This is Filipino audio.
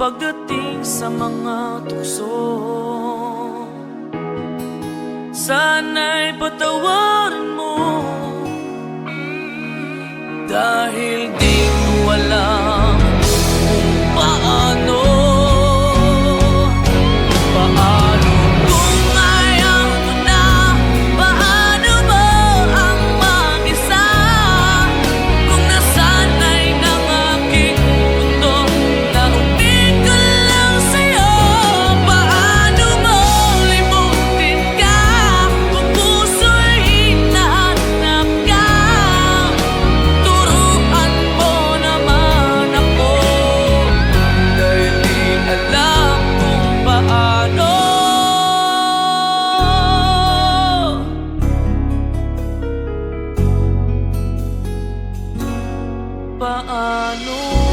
pagdating sa mga tukso. Sana'y patawarin mo, dahil di ko alam kung paano. Paano kung ayaw mo na? Paano mo ang mag-isa? Kung nasanay ng aking mundo na umiko lang sa'yo. Paano mo limutin ka kung puso'y hinahanap ka? Turuan mo naman ako, dahil di alam kung paano. Paano?